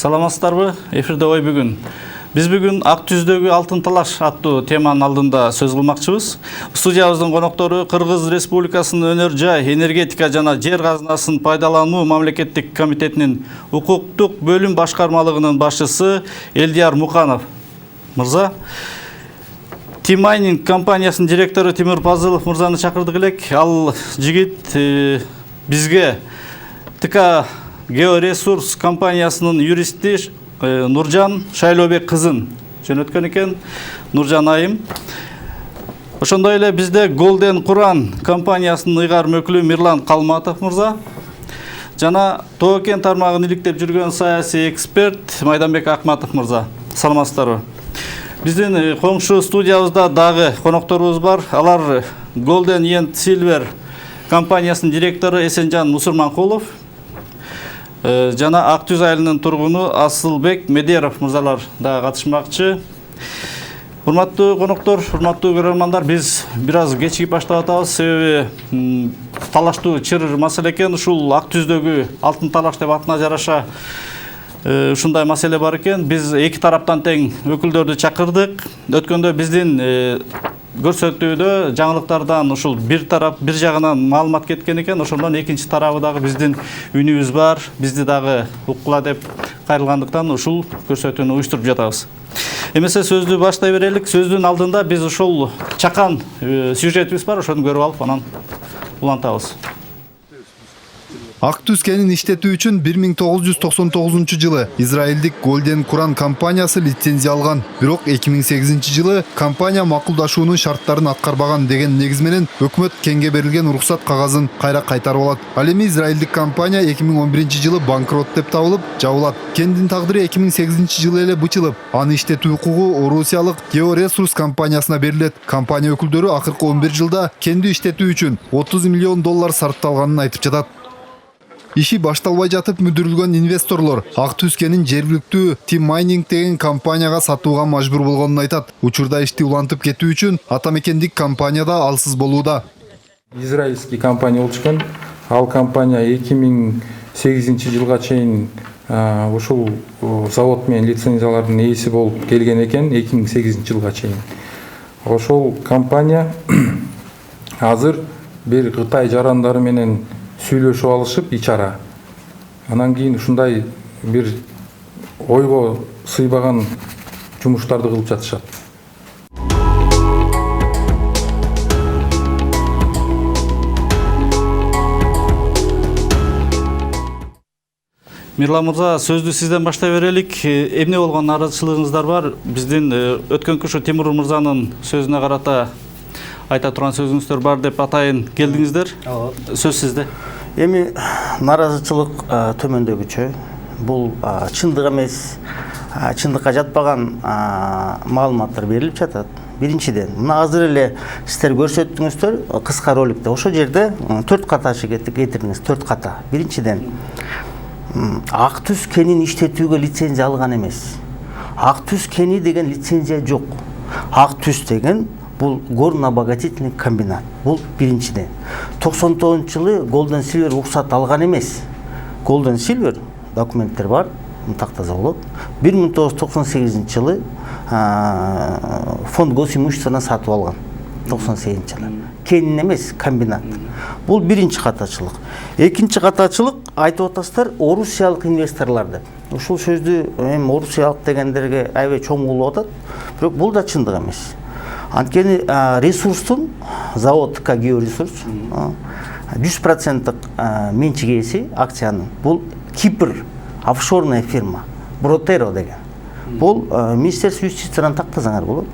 Саламатсыздарбы? Эфирде ой бүгүн. Биз бүгүн Ак түздөгү алтын талаш аттуу теманын алдында сөз кылмакчыбыз. Студиябыздын коноктору Кыргыз Республикасынын өнөр жай, энергетика жана жер казынасын пайдалануу мамлекеттик комитетинин укуктук бөлүм башкармалыгынын башчысы Элдияр Муканов мырза. Тимайнинг компаниясынын директору Тимур Пазылов мырзаны чакырдык элек. Ал жигит бизге ТК Георесурс компаниясынын юристи Нуржан Шайлообек кызын жөнөткөн экен. Нуржан айым. Ошондой эле бизде Golden Quran компаниясынын ыйгарым өкүлү Мирлан Калматов мырза жана Тоо-Кен тармагын иликтеп жүргөн саясий эксперт Майданбек Акматов мырза. Саламатсыздарбы? Биздин коңшу студиябызда дагы конокторубуз бар. Алар Golden and Silver компаниясынын директору Эсенжан Мусурманкулов жана Ак түз айылынын тургуну Асылбек Медеров мырзалар да катышмакчы. Урматтуу коноктор, урматтуу көрөрмандар, биз бир аз кечигип баштап атабыз, себеби талаштуу чыр маселе экен. Ушул Ак түздөгү алтын талаш деп атына жараша ушундай маселе бар экен. Биз эки тараптан тең өкүлдөрдү чакырдык. Өткөндө биздин көрсөтүүдө жаңылыктардан ушул бир тарап бир жагынан маалымат кеткен экен. Ошондон экинчи тарабы дагы биздин үнүбүз бар, бизди дагы уккула деп кайрылгандыктан ушул көрсөтүүнү уюштуруп жатабыз. Эмесе сөздү баштай берелик. Сөздүн алдында биз ушул чакан сюжетибиз бар, ошону көрүп алып анан улантабыз. Ак түз кенин иштетүү үчүн 1999 жылы Израилдик Golden Quran компаниясы лицензия алган. Бирок 2008 жылы компания макулдашуунун шарттарын аткарбаган деген негиз менен өкмөт кенге берилген уруксат кагазын кайра кайтарып алат. Ал эми израилдик компания 2011 жылы банкрот деп табылып, жабылат. Кендин тагдыры 2008 жылы эле бычылып, аны иштетүү укугу орусиялык Георесурс компаниясына берилет. Компания өкүлдөрү акыркы 11 жылда кенди иштетүү үчүн $30 миллион сарпталганын айтып жатат. Иши башталбай жатып мүдүрүлгөн инвесторлор Ак түз кенин жергиликтүү Тимайнинг деген компанияга сатууга мажбур болгонун айтат. Учурда ишти улантып кетүү үчүн ата мекендик компания да алсыз болууда. Израильский компания болчу. Ал компания 2008 жылга чейин ушул завод менен лицензиялардын ээси болуп келген экен, 2008 жылга чейин. Ошол компания азыр бир Кытай жарандары менен сүйлөшүп алышып ичара. Анан кийин ушундай бир ойго сыйбаган жумуштарды кылып жатышат. Мирлан мырза, сөздү сизден баштай берелик. Эмне болгон наразычылыгыңыздар бар? Биздин өткөнкү ушу Тимур мырзанын сөзүнө карата айта турган сөзүңүздөр бар деп атайын келдиңиздер. Сөз сизде. Эми наразычылык төмөндөгүчө. Бул чындык эмес, чындыкка жатпаган маалыматтар берилип жатат. Биринчиден, мына азыр эле сиздер көрсөттүңүздөр кыска роликте. Ошол жерде 4 ката кетириңиз, 4 ката. Биринчиден, Ак түз кенин иштетүүгө лицензия алган эмес. Ак түз кени деген лицензия жок. Ак түз деген бул горно-обогатительный комбинат. Бул биринчиден. 99 жылы Golden Silver уруксат алган эмес. Golden Silver документтер бар, мынтактаза болот. 1998 жылы фонд госимуществодан сатып алган. 98 жылы. Кенин эмес, комбинат. Бул биринчи катачылык. Экинчи катачылык айтып атасыздар орусиялык инвесторлор деп. Ушул сөздү эми орусиялык дегендерге аябай чоң болуп атат. Бирок бул да чындык эмес. Анткени ресурстун завод ТК Георесурс 100% менчик ээси акциянын. Бул Кипр офшорная фирма Бротеро деген. Бул Министерство юстициядан тактасаңар болот.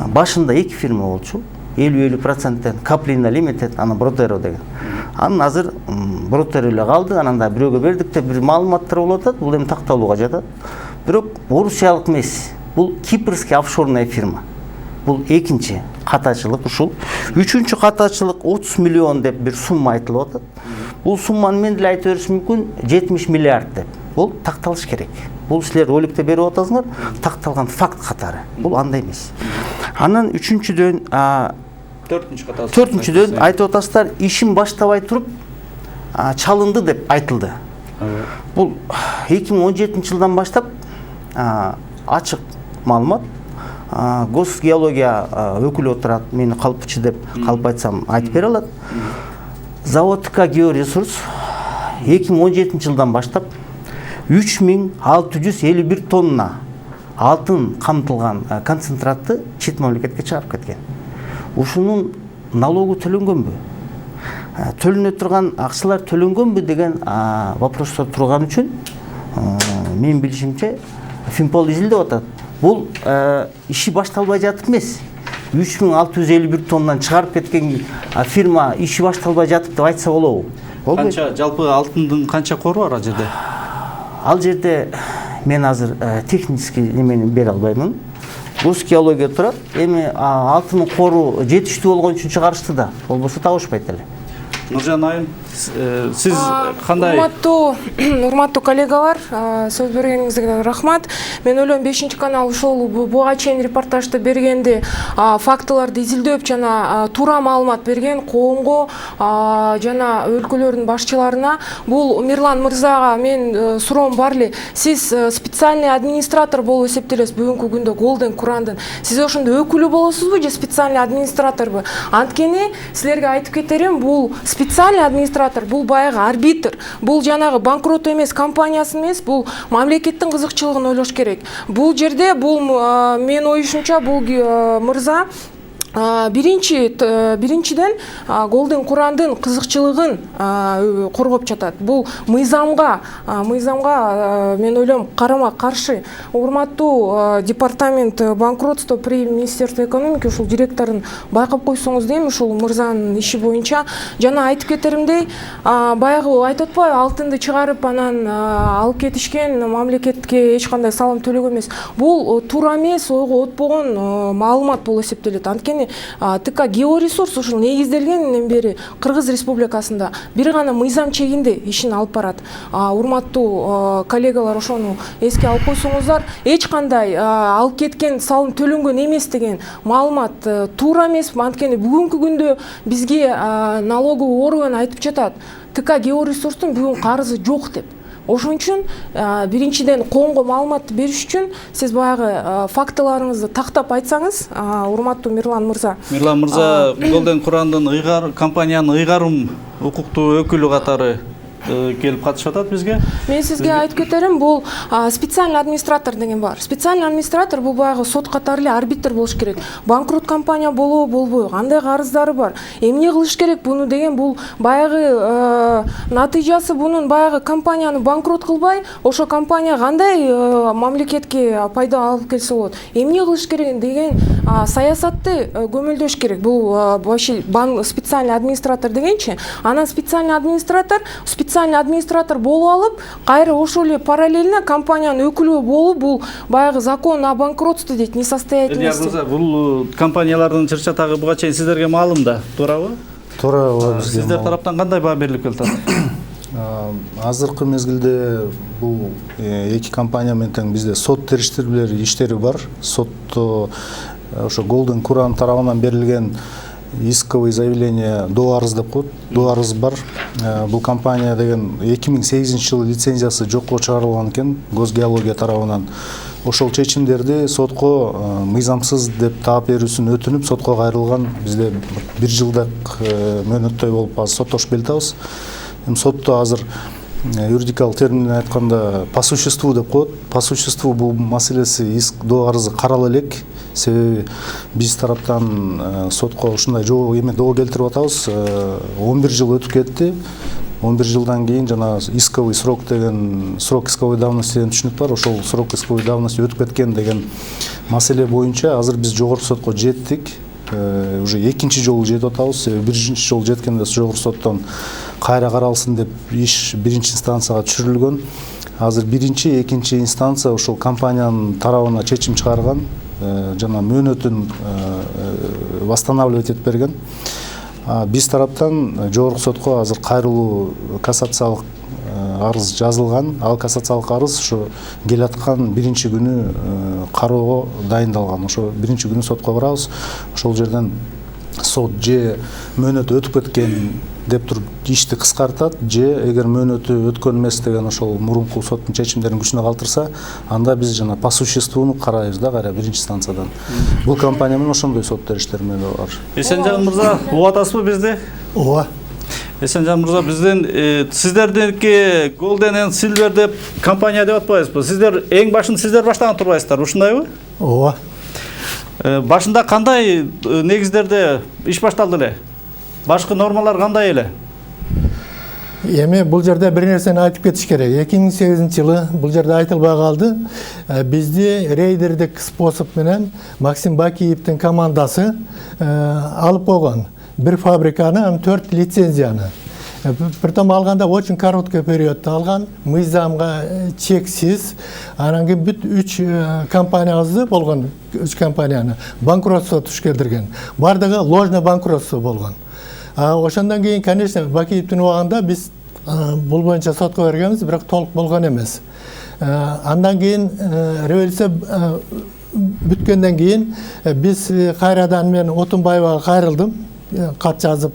Башында эки фирма болчу. 50% Каплина Лимитед, анан Бротеро деген. Анан азыр Бротеро эле калды, анан да бирөөгө бердик деп бир маалыматтар болуп атат. Бул эми такталууга жатат. Бирок орусиялык эмес. Бул кипрский офшорная фирма. Бул экинчи катачылык ушул. Үчүнчү катачылык 30 миллион деп бир сумма айтылып атат. Бул сумманы мен деле айтып беришим мүмкүн 70 миллиард деп. Бул такталыш керек. Бул силер роликте берип атасыңар, такталган факт катары. Бул андай эмес. Анан үчүнчүдөн төртүнчүдөн айтып атасыздар, ишин баштабай туруп чалынды деп айтылды. Бул 2017 жылдан баштап ачык маалымат. Госгеология өкүлү отурат, мени калпчы деп калп айтсам айтып бере алат. Заводка георесурс 2017 жылдан баштап 3651 тонна алтын камтылган концентратты чет мамлекетке чыгарып кеткен. Ушунун налогу төлөнгөнбү? Төлөнө турган акчалар төлөнгөнбү деген вопростор турган үчүн менин билишимче Финпол изилдеп атат. Бул иши башталбай жатып эмес. 3651 тоннан чыгарып кеткен фирма иши башталбай жатып деп айтса болобу? Канча жалпы алтындын канча кору бар ал жерде? Ал жерде мен азыр технический немени бере албаймын. Госгеология турат. Эми алтынын кору жетиштүү болгон үчүн чыгарышты да. Болбосо табышпайт эле. Нуржан айым, сиз кандай? Урматтуу коллегалар, сөз бергениңизге рахмат. Мен ойлойм 5-канал ушул буга чейин репортажды бергенде фактыларды изилдеп жана туура маалымат берген коомго жана өлкөлөрдүн башчыларына бул Мирлан мырзага мен суроом бар эле. Сиз специальный администратор болуп эсептелесиз бүгүнкү күндө Golden Kurandын. Сиз ошондо өкүлү болосузбу же специальный администраторбу? Анткени силерге айтып кетерим, бул специальный администратор, бул баягы арбитр, бул жанагы банкрот эмес компаниясы эмес, бул мамлекеттин кызыкчылыгын ойлош керек. Бул жерде бул мен оюшумча бул мырза биринчиден Golden Kurandын кызыкчылыгын коргоп жатат. Бул мыйзамга мен ойлойм карама каршы. Урматтуу департамент банкротство при Министерстве экономики ушул директорун байкап койсоңуз дейм, ушул мырзанын иши боюнча жана айтып кетеримдей, баягы айтып атпайбы, алтынды чыгарып анан алып кетишкен, мамлекетке эч кандай салым төлөгөн эмес. Бул туура эмес, ойго отпогон маалымат болуп эсептелет. Анткени ТК георесурс ушул негизделгенден бери Кыргыз Республикасында бир гана мыйзам чегинде ишин алып барат. Урматтуу коллегалар, ошону эске алып койсоңуздар, эч кандай алып кеткен салым төлөнгөн эмес деген маалымат туура эмес. Анткени бүгүнкү күндө бизге налоговый орган айтып жатат, ТК георесурстун бүгүн карызы жок деп. Ошон үчүн биринчиден коомго маалыматты бериш үчүн сиз баягы фактыларыңызды тактап айтсаңыз, урматтуу Мирлан мырза. Мирлан мырза Golden Kurandын компаниянын ыйгарым укуктуу өкүлү катары келип катышып атат бизге. Мен сизге айтып кетерим, бул специальный администратор деген бар. Специальный администратор бул баягы сот катары эле арбитр болуш керек. Банкрот компания болобу, болбойбу, кандай карыздары бар, эмне кылыш керек буну деген, бул баягы натыйжасы бунун баягы компанияны банкрот кылбай, ошо компания кандай мамлекетке пайда алып келсе болот, эмне кылыш керек деген саясатты көмөлдөш керек. Бул специальный администратор дегенчи, анан специальный администратор болуп алып, кайра ошол эле параллельно компаниянын өкүлү болуп, бул баягы закон о банкротстве дейт, несостоятельности. Бул компаниялардын чыр-чатагы буга чейин сиздерге маалым да, туурабы? Туура. Сиздер тараптан кандай баа берилип келатат? Азыркы мезгилде бул эки компания менен тең бизде сот териштирүүлөр иштери бар. Сотто ошо Golden Kurand тарабынан берилген исковый заявление, до арыз деп коет, до арыз бар. Бул компания деген 2008 жылы лицензиясы жокко чыгарылган экен Госгеология тарабынан. Ошол чечимдерди сотко мыйзамсыз деп таап берүүсүн өтүнүп, сотко кайрылган. Бизде 1 жылдык мөөнөттөй болуп азыр соттошуп келатабыз. Сотто азыр юридикалык термин айтканда по существу деп коет. По существу бул маселеси иск до арызы карала элек. Себеби биз тараптан сотко ушундай доо келтирип атабыз. 11 жыл өтүп кетти. 11 жылдан кийин жана исковый срок деген, срок исковой давности деген түшүнүк бар. Ошол срок исковой давности өтүп кеткен деген маселе боюнча азыр биз жогорку сотко жеттик. Уже экинчи жолу жетип атабыз. Биринчи жолу жеткенде жогорку соттон кайра каралсын деп иш биринчи инстанцияга түшүрүлгөн. Азыр биринчи, экинчи инстанция ошол компаниянын тарабына чечим чыгарган, жана мөөнөтүн восстанавливать этип берген. Биз тараптан жогорку сотко азыр кайрылуу кассациялык арыз жазылган. Ал кассациялык арыз ошо келаткан биринчи күнү кароого дайындалган. Ошо биринчи күнү сотко барабыз. Ошол жерден сот же мөөнөтү өтүп кеткен деп туруп ишти кыскартат, же эгер мөөнөтү өткөн эмес деген ошол мурунку соттун чечимдерин күчүнө калтырса, анда биз жана по существууну карайбыз да кайра биринчи станциядан. Бул компания менен ошондой сот териштер менен бар. Эсенжан мырза, угуп атасызбы бизди? Ооба. Эсенжан мырза, биздин сиздердики Golden and Silver деп компания деп атпайбызбы? Сиздер эң башын сиздер баштаган турбайсыздар, ушундайбы? Ооба. Башында кандай негиздерде иш башталды эле? Башкы нормалар кандай эле? Эми бул жерде бир нерсени айтып кетиш керек. 2008-жылы бул жерде айтылбай калды. Бизди рейдердик способ менен Максим Бакиевдин командасы алып койгон. Бир фабриканы, 4 лицензияны. Притом алганда очень короткий периодта алган, мыйзамга чексиз. Анан кийин бүт 3 компаниябызды болгон, 3 компанияны банкротство туш келтирген. Бардыгы ложный банкротство болгон. Ошондон кийин, конечно, Бакиевдин убагында биз бул боюнча сотко бергенбиз, бирок толук болгон эмес. Андан кийин революция бүткөндөн кийин биз кайрадан мен Отунбаевага кайрылдым. Кат жазып,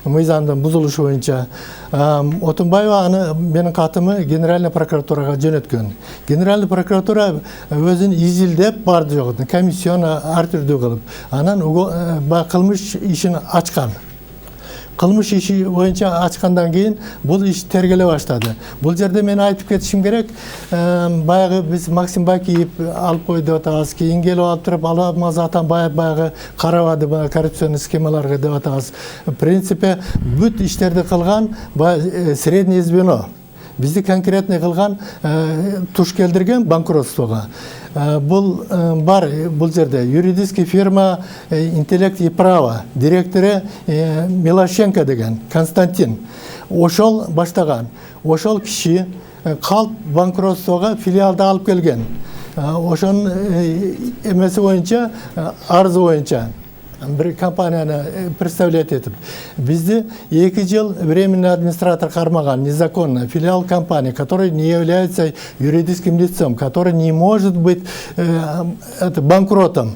мыйзамдын бузулушу боюнча. Отунбаева аны менин катымы Генеральный прокуратурага жөнөткөн. Генеральный прокуратура өзүн изилдеп барды жок, комиссияны ар түрдүү кылып, анан кылмыш ишин ачкан. Кылмыш иши боюнча ачкандан кийин бул иш тергеле баштады. Бул жерде мен айтып кетишим керек, баягы биз Максим Бакиев алып койду деп атабыз, кийин келип алып туруп Алмаз Атамбаев баягы карабады коррупционный схемаларга деп атабыз. В принципе, бүт иштерди кылган среднее звено. Бизди конкретный кылган туш келдирген банкротствого. Бул бар бул жерде юридический фирма «Интеллект и право» директору Милошенко деген Константин. Ошол баштаган. Ошол киши калп банкротствого филиалды алып келген. Ошон эмеси боюнча, арызы боюнча bir компанияны представлять этип. Бизди 2 жыл временный администратор кармаган незаконно филиал компании, который не является юридическим лицом, который не может быть банкротом.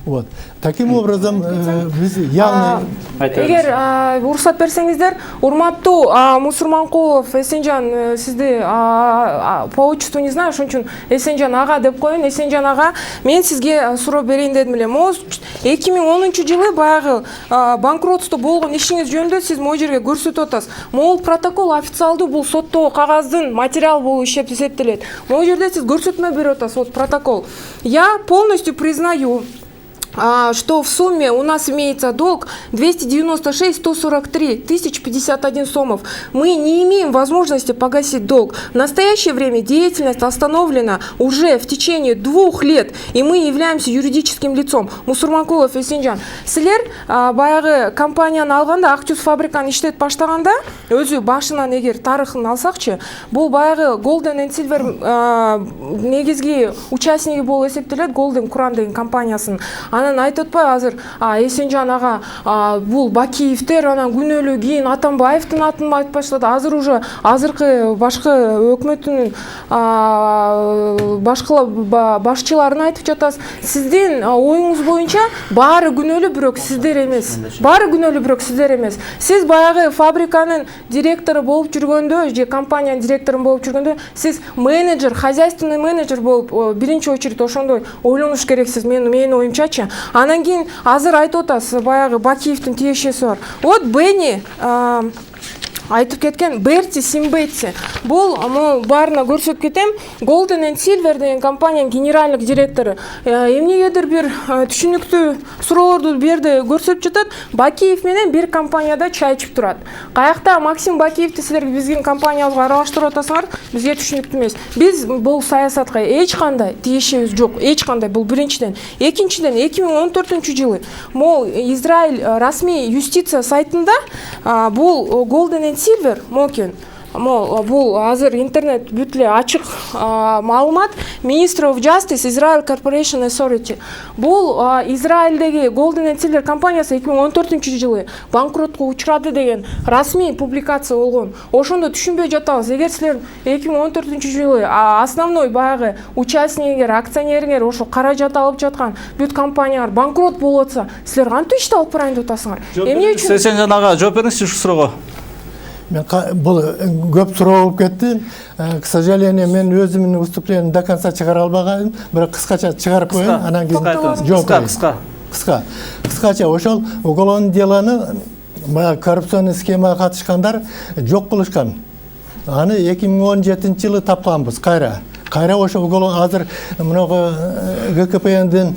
Вот. Таким образом, биз явно... Эгер уруксат берсеңиздер, урматтуу Мусурманкулов Эсенжан, сизди по отчеству не знаю, ошон үчүн Эсенжан ага деп коеюн. Эсенжан ага, мен сизге суроо берейин дедим эле. 2010-жылы баягы банкротство болгон ишиңиз жөнүндө сиз могу жерге көрсөтүп атасыз. Могул протокол официалдуу, бул соттогу кагаздын материал болуп эсептелет. Могу жерде сиз көрсөтмө берип атасыз, вот протокол. Я полностью признаю, что в сумме у нас имеется долг 296 143 1051 сомов. Мы не имеем возможности погасить долг. В настоящее время деятельность остановлена уже в течение 2 лет, и мы являемся юридическим лицом. Мусурманкулов Эсенжан, силер баягы компанияны алганда, Актюз фабриканы иштетип баштаганда, өзү башынан эгер тарыхын алсакчы, бул баягы Golden and Silver негизги участниги болуп эсептелет, Golden Quran деген компаниясынын. Анан айтып атпайбы азыр Эсенжан ага бул Бакиевдер анан күнөөлүү кийин Атамбаевдин атын айтып баштады. Азыр уже азыркы башкы өкмөттүн башкы башчыларын айтып жатасыз. Сиздин оюңуз боюнча баары күнөөлүү, бирок сиздер эмес. Баары күнөөлүү, бирок сиздер эмес. Сиз баягы фабриканын директору болуп жүргөндө, же компаниянын директору болуп жүргөндө, сиз менеджер, хозяйственный менеджер болуп биринчи очередь ошондой ойлонуш керексиз. Менин оюмчачы. Анан кийин азыр айтып атасыз, баягы Бакиевдин тиешеси бар. Вот Бенни айтып кеткен Берти Симбетси. Бул баарына көрсөтүп кетем. Golden and Silver деген компаниянын генеральный директору. Эмнегедир бир түшүнүктүү суроолорду берди көрсөтүп жатат. Бакиев менен бир компанияда чай ичип турат. Каякта Максим Бакиевди силер биздин компаниябызга аралаштырып атасыңар, бизге түшүнүктүү эмес. Биз бул саясатка эч кандай тиешебиз жок. Эч кандай. Бул биринчиден. Экинчиден 2014-жылы мол Израиль расмий юстиция сайтында бул Golden and Silver Moken Могу бул азыр интернет бүт эле ачык маалымат. Ministry of Justice Israel Corporation Authority. Бул Израилдеги Golden and Silver компаниясы 2014-жылы банкротко учурады деген расмий публикация болгон. Ошондо түшүнбөй жатабыз. Эгер силер 2014-жылы основной баягы участниктер, акционерлер ошо каражат алып жаткан бүт компаниялар банкрот болуп атса, силер кантип ишти алып барайын деп атасыңар? Эмне үчүн? Сен жанага жооп бериңизчи ушул суроого. Мен бұл көп суроо болуп кетти. К сожалению, мен өзүмдүн выступлениемди до конца чыгара албагам, бирок кыскача чыгарып коеюн, анан кийин жооп берейин. Кыскача ошол уголовный делону баягы коррупционный схемага катышкандар жок кылышкан. Аны 2017-жылы тапканбыз кайра. Кайра ошо уголовный азыр мынагы ГКПНдин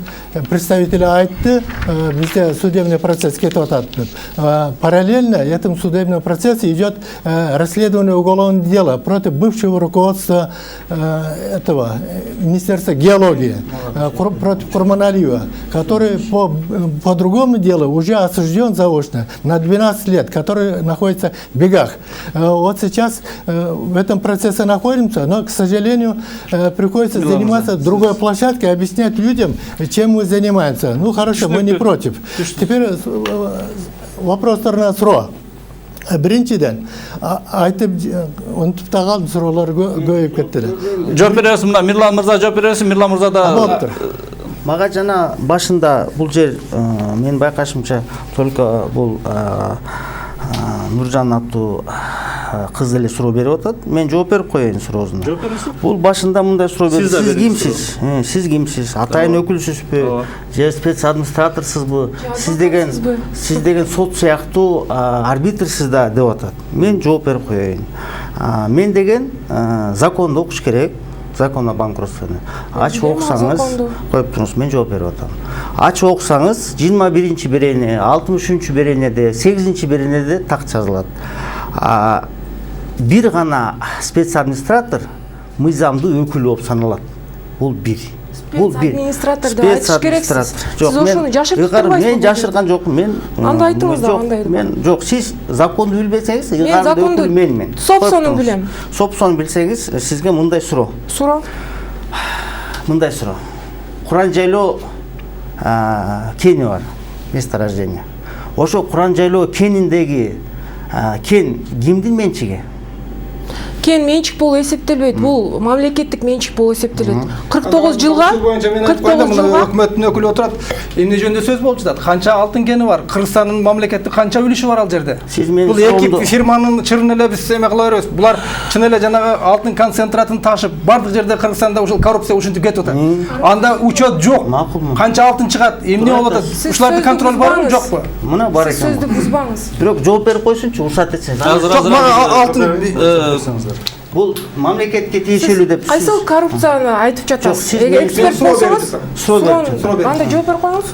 представители айтты, бизде судебный процесс кетип атат деп. Параллельно этому судебному процессу идет расследование уголовного дела против бывшего руководства этого Министерства геологии, против Курманалиева, который по другому делу уже осужден заочно на 12 лет, который находится в бегах. Вот сейчас в этом процессе находимся, но, к сожалению, приходится заниматься другой площадкой, объяснять людям, чем мы занимаемся. Ну хорошо, мы не против. Теперь вопростарына суроо. Биринчиден айтып унутуп да калдым, суроолор көбөйүп кетти. Жооп бересиз, мына Мирлан мырза жооп бересиз, Мирлан мырза да. Мага жана башында бул жер мен байкашымча только бул Нуржан аттуу кыз эле суроо берип атат. Мен жооп берип коеюн суроосуна. Бул башында мындай суроо берди. Сиз кимсиз? Сиз кимсиз? Атайын өкүлсүзбү? Же спец администраторсузбу? Сиз деген сот сыяктуу арбитрсиз да деп атат. Мен жооп берип коеюн. Мен деген законду окуш керек. Закон о банкротстве. Ачып окусаңыз, коюп туруңуз, мен жооп берип атам. Ачып окусаңыз, 21-чи берене, 63-чү беренеде, 8-чи беренеде так жазылат. Бир гана спецадминистратор мыйзамдуу өкүлү болуп саналат. Бул бир. Администратор деп айтыш керексиз. Сиз ошону жашыртып турбайсызбы? Мен жашырган жокмун. Мен анда айтыңыз да андай. Мен жок, сиз законду билбесеңиз, ыйгарымды өкүл мен. Сопсону билем. Сопсону билсеңиз, сизге мындай суроо. Мындай суроо. Куран жайлоо кени бар, место рождения. Ошо Куран жайлоо кениндеги кен кимдин менчиги? Кен менчик болуп эсептелбейт. Бул мамлекеттик менчик болуп эсептелет. 49 жылга өкмөттүн өкүлү отурат. Эмне жөнүндө сөз болуп жатат? Канча алтын кени бар? Кыргызстандын мамлекеттик канча үлүшү бар ал жерде? Бул эки фирманын чырын эле биз эме кыла беребиз. Булар чын эле жанагы алтын концентратын ташып, бардык жерде Кыргызстанда ушул коррупция ушинтип кетип атат. Анда учет жок. Канча алтын чыгат? Эмне болуп атат? Ушуларды контроль барбы, жокпу? Мына бар экен. Сөздү бузбаңыз. Бирок жооп берип койсунчу, уруксат этсеңиз. Жок, мага алтын Бул мамлекетке тиешелүү деп. Кайсыл коррупцияны айтып жатасыз? Эксперт болсоңуз, анда жооп берип коюңуз.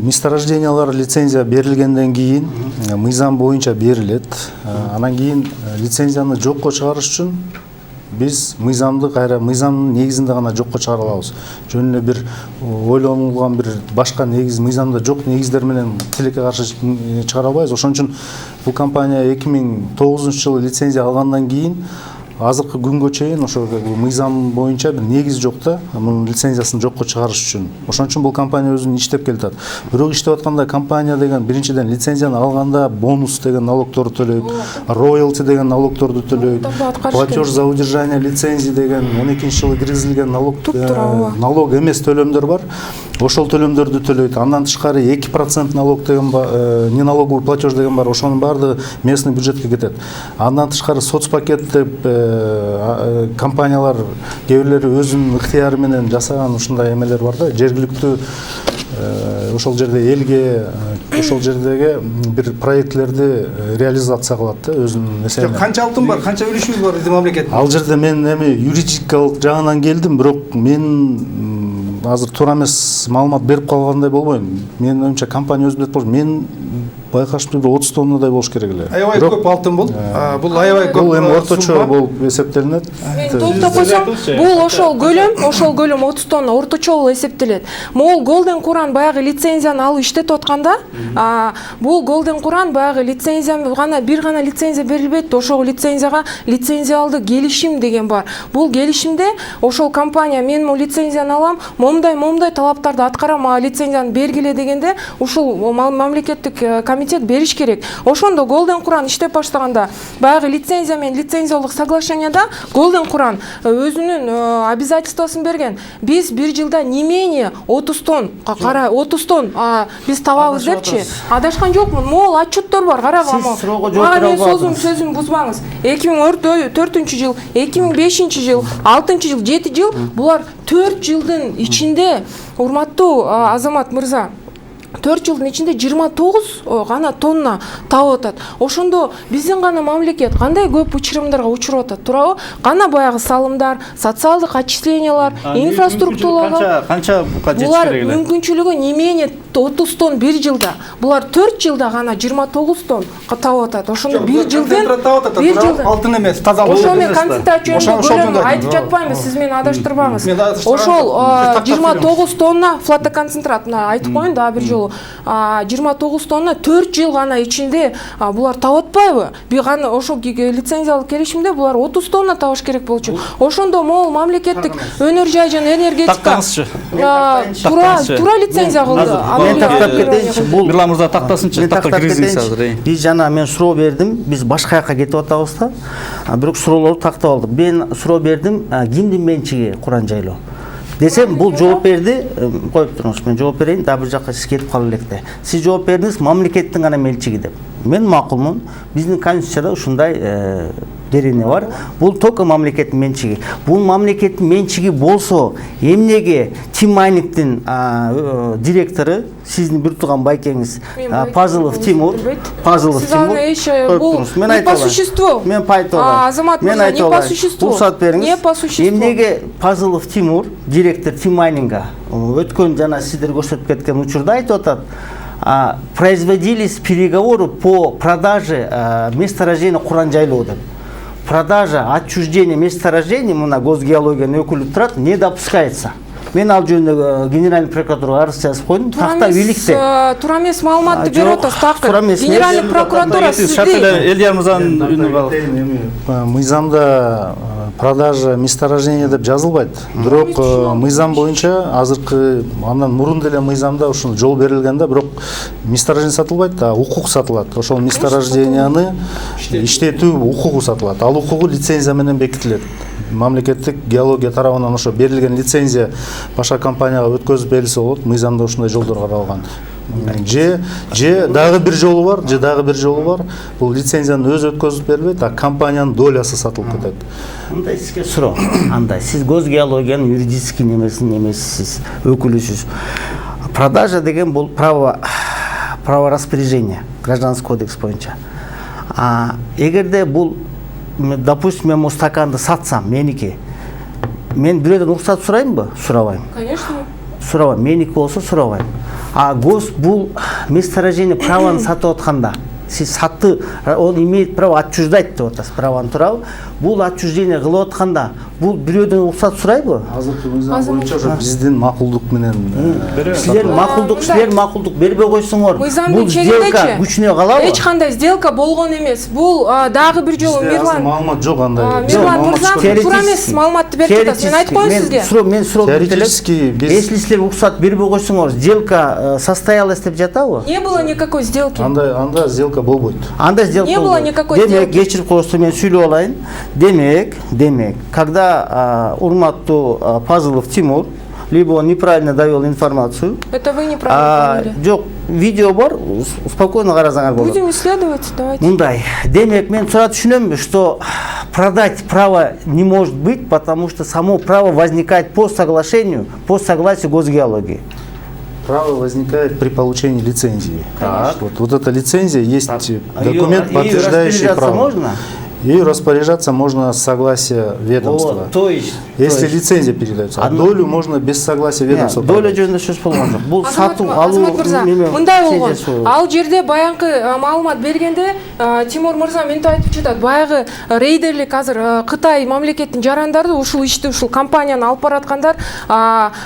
Месторождениялар лицензия берилгенден кийин мыйзам боюнча берилет. Анан кийин лицензияны жокко чыгарыш үчүн биз мыйзамды кайра мыйзамдын негизинде гана жокко чыгара алабыз. Жөн эле бир ойлонулган бир башка негиз мыйзамда жок негиздер менен тилекке каршы чыгара албайбыз. Ошон үчүн бул компания 2009-жылы лицензия алгандан кийин азыркы күнгө чейин ошо мыйзам боюнча бир негиз жок да, мунун лицензиясын жокко чыгарыш үчүн. Ошон үчүн бул компания өзүн иштеп келатат. Бирок иштеп атканда компания деген биринчиден лицензияны алганда бонус деген налогторду төлөйт, роялти деген налогторду төлөйт, платеж за удержание лицензии деген 12-жылы киргизилген налог эмес төлөмдөр бар. Ошол төлөмдөрдү төлөйт. Андан тышкары 2% налог деген не налоговый платеж деген бар. Ошонун баардыгы местный бюджетке кетет. Андан тышкары соцпакет деп компаниялар кээ бирлери өзүнүн ыктыяры менен жасаган ушундай эмелер бар да, жергиликтүү ошол жерде элге ошол жердеги бир проектлерди реализация кылат да өзүнүн эсебинен. Канча алтын бар, канча үлүшүбүз бар биздин мамлекеттин? Ал жерде мен эми юридикалык жагынан келдим, бирок мен азыр туура эмес маалымат берип калгандай болбойм. Менин оюмча компания өзү билет болчу. Мен байкашымда бир 30 тоннадай болуш керек эле. Аябай көп алтын бул. Бул аябай көп. Бул эми орточо болуп эсептелинет. Мен толуктап койсом, бул ошол көлөм 30 тонна орточо болуп эсептелет. Могул Golden Quran баягы лицензияны алып иштетип атканда, бул Golden Quran баягы лицензияны бир гана лицензия берилбейт. Ошол лицензияга лицензиялдык келишим деген бар. Бул келишимде ошол компания мен бул лицензияны алам, момдай талаптарды аткарам, лицензияны бергиле дегенде ушул мамлекеттик комитет бериш керек. Ошондо Golden Quran иштеп баштаганда баягы лицензия менен лицензиялык соглашенияда Golden Quran өзүнүн обязательствосын берген. Биз бир жылда не менее 30 тонн, 30 тонн биз табабыз депчи. Адашкан жокмун. Могул отчеттор бар, карагам. Мен сөзүмдү бузбаңыз. 2004 жыл, 2005 жыл, 6 жыл, 7 жыл, булар 4 жылдын ичинде, урматтуу Азамат мырза, 4 жылдын ичинде 29 гана тонна табып атат. Ошондо биздин гана мамлекет кандай көп учурумдарга учуруп атат, туурабы? Кана баягы салымдар, социалдык отчислениялар, инфраструктураларга канча бука жетиш булар керек эле? мүмкүнчүлүгү не менее 30 тонн бир жылда. Булар 4 жылда гана 29 тонн табып атат. Ошондо бир жылда алтын эмес, таза алтын. Ошол мен концентрация жөнүндө айтып жатпаймынбы, сиз мени адаштырбаңыз. Ошол 29 тонна флотоконцентрат, айтып коеюн да бир жолу. 29 тонна 4 жыл гана ичинде булар табып атпайбы? Бир гана ошол лицензиялык келишимде булар 30 тонна табыш керек болчу. Ошондо могул мамлекеттик өнөр жай жана энергетика туура лицензия кылды. Мен тактап кетейинчи. Мирлан мырза тактасынчы, такта киргизиңиз азыр. Биз жана мен суроо бердим. Биз башка жака кетип атабыз да. Бирок суроолорду тактап алдык. Мен суроо бердим, кимдин менчиги Куран жайлоо десем, бул жооп берди. Коюп туруңуз, мен жооп берейин, да бир жака сиз кетип кала электе. Сиз жооп бердиңиз, мамлекеттин гана менчиги деп. Мен макулмун. Биздин конституцияда ушундай берене бар. Бул только мамлекеттин менчиги. Бул мамлекеттин менчиги болсо, эмнеге Тим Майнингдин директору, сиздин бир тууган байкеңиз Пазылов Тимур, не по существу. Мен айтып Азамат мырза, не по существу. Не по существу. Эмнеге Пазылов Тимур, директор Тим Майнинга, өткөн жана сиздер көрсөтүп кеткен учурда айтып атат, производились переговоры по продаже месторождения Куран жайлоо деп. Продажа, отчуждение месторождений, мына госгеологиянын өкүлү турат, не допускается. Мен ал жөнүндө генеральный прокуратурага арыз жазып койдум. Такта бийликте. Туура эмес маалыматты берип атасыз. Такыр. Генеральный прокуратура сизди Элдияр мырзанын үнү бар. Мыйзамда продажа месторождения деп жазылбайт. Бирок мыйзам боюнча азыркы андан мурун деле мыйзамда ушул жол берилгенде, бирок месторождение сатылбайт, укук сатылат. Ошол месторожденияны иштетүү укугу сатылат. Ал укугу лицензия менен бекитилет. Мамлекеттик геология тарабынан ошо берилген лицензия башка компанияга өткөзүп берилсе болот. Мыйзамда ушундай жолдор каралган. Же дагы бир жолу бар. Бул лицензияны өзү өткөзүп бербейт, а компаниянын долясы сатылып кетет. Мындай сизге суроо. Андай сиз госгеологиянын юридический немесисиз, өкүлүсүз. Продажа деген бул право распоряжения, гражданский кодекс боюнча. Эгерде бул, допустим, мен стаканды сатсам, меники, мен бирөөдөн уруксат сураймбы? Сурабайм. Конечно. Сурабайм. Меники болсо сурабайм. Гос бул месторождение праваны сатып атканда, сиз сатты, он имеет право отчуждать деп атасыз, праваны туурабы? Бул отчуждение кылып атканда, бул бирөөдөн уруксат сурайбы? Азыркы мыйзам боюнча ошо биздин макулдук менен силер макулдук бербей койсоңор, бул сделка күчүнө калабы? Эч кандай сделка болгон эмес. Бул дагы бир жолу Мирлан маалымат жок андай. Мирлан мырза, туура эмес маалыматты берип атасыз. Мен айтып коеюн сизге. Мен суроо теоретически биз если силер уруксат бербей койсоңор, сделка состоялась деп жатабы? Не было никакой сделки. Анда сделка болбойт. Анда сделка не было никакой сделки. Демек, кечирип коюңуз, мен сүйлөп алайын. Демек, когда урматтуу Пазылов Тимур либо он неправильно довел информацию. Это вы неправильно поняли. Жок, видео бар, спокойно карасаңар болот. Будем исследовать, давайте. Мындай. Демек, мен туура түшүнөмбү, что продать право не может быть, потому что само право возникает по соглашению, по согласию госгеологии. Право возникает при получении лицензии. Вот эта лицензия есть документ, подтверждающий право. Можно? И распоряжаться можно с согласия ведомства. Вот, то есть Если лицензия передается, а долю можно без согласия ведомства. доля жөнүндө сөз болгон жок. Бул сатуу алуу Азамат мырза, мындай болгон. Ал жерде баягы маалымат бергенде Тимур мырза мынтип айтып жатат. Баягы рейдерлик азыр Кытай мамлекеттин жарандары ушул ишти ушул компанияны алып бараткандар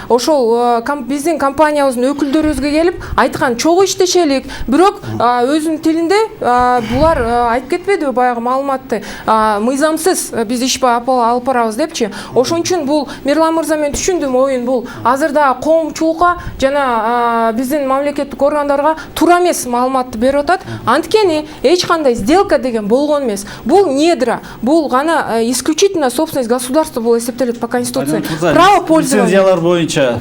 ошол биздин компаниябыздын өкүлдөрүбүзгө келип айткан чогуу иштешелик. Бирок өзүнүн тилинде булар айтып кетпедиби баягы маалыматты мыйзамсыз биз иш алып барабыз депчи. Ошон үчүн бул Мирлан мырза мен түшүндүм оюн бул азырда коомчулукка жана биздин мамлекеттик органдарга туура эмес маалыматты берип атат. Анткени эч кандай сделка деген болгон эмес. Бул недра, бул гана исключительно собственность государства бул эсептелет по конституции. Право пользования. Лицензиялар боюнча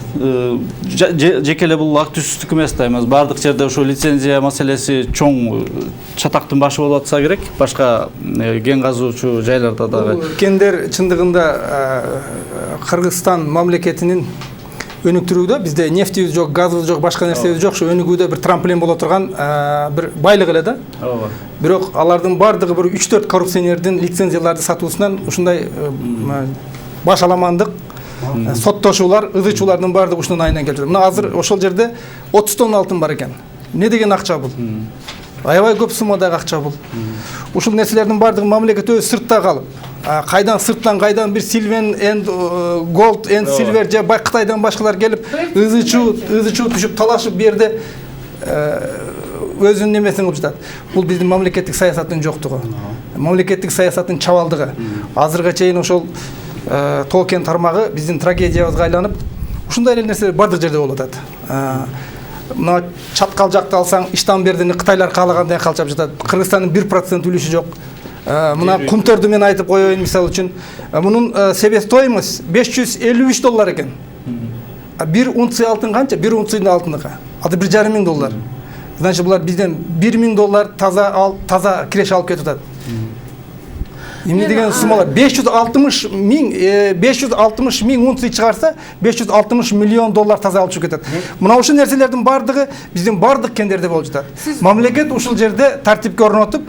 жеке эле бул активсиздик эмес да эмес. Бардык жерде ошо лицензия маселеси чоң чатактын башы болуп атса керек. Башка кен казуучу жайларда дагы. Кендер чындыгында Кыргызстан мамлекетинин өнүктүрүүдө бизде нефтибиз жок, газыбыз жок, башка нерсебиз жок. Ошо өнүгүүдө бир трамплин боло турган бир байлык эле да. Ооба. Бирок алардын бардыгы бир 3-4 коррупционердин лицензияларды сатуусунан ушундай башаламандык, соттошуулар, ызычуулардын бардыгы ушунун айынан келип жатат. Мына азыр ошол жерде 30 тонна алтын бар экен. Не деген акча бул? Аябай көп суммадагы акча бул. Ушул нерселердин бардыгы мамлекет өзү сыртта калып, кайдан сырттан кайдан бир Silven and Gold and Silver же Кытайдан башкалар келип ызычуу түшүп талашып берди өзүнүн немесин кылып жатат. Бул биздин мамлекеттик саясаттын жоктугу. Мамлекеттик саясаттын чабалдыгы. Азырга чейин ошол Толкен тармагы биздин трагедиябызга айланып, ушундай эле нерселер бардык жерде болуп атат. Мына чаткал жакты алсаң, Иштанбердини Кытайлар каалагандай калчап жатат. Кыргызстандын 1% үлүшү жок. Мына кумтөрдү мен айтып коеюн мисалы үчүн. Мунун себестоимость $553 экен. Бир унция алтын канча? Бир унцияның алтыныгы. Аты $1,500. Значит, булар бизден $1,000 таза киреш алып кетип атат. Эмне деген суммалар? 560 миң унция чыгарса, $560 миллион таза алып чыгып кетет. Мына ушул нерселердин бардыгы биздин бардык кендерде болуп жатат. Мамлекет ушул жерде тартипке орнотуп,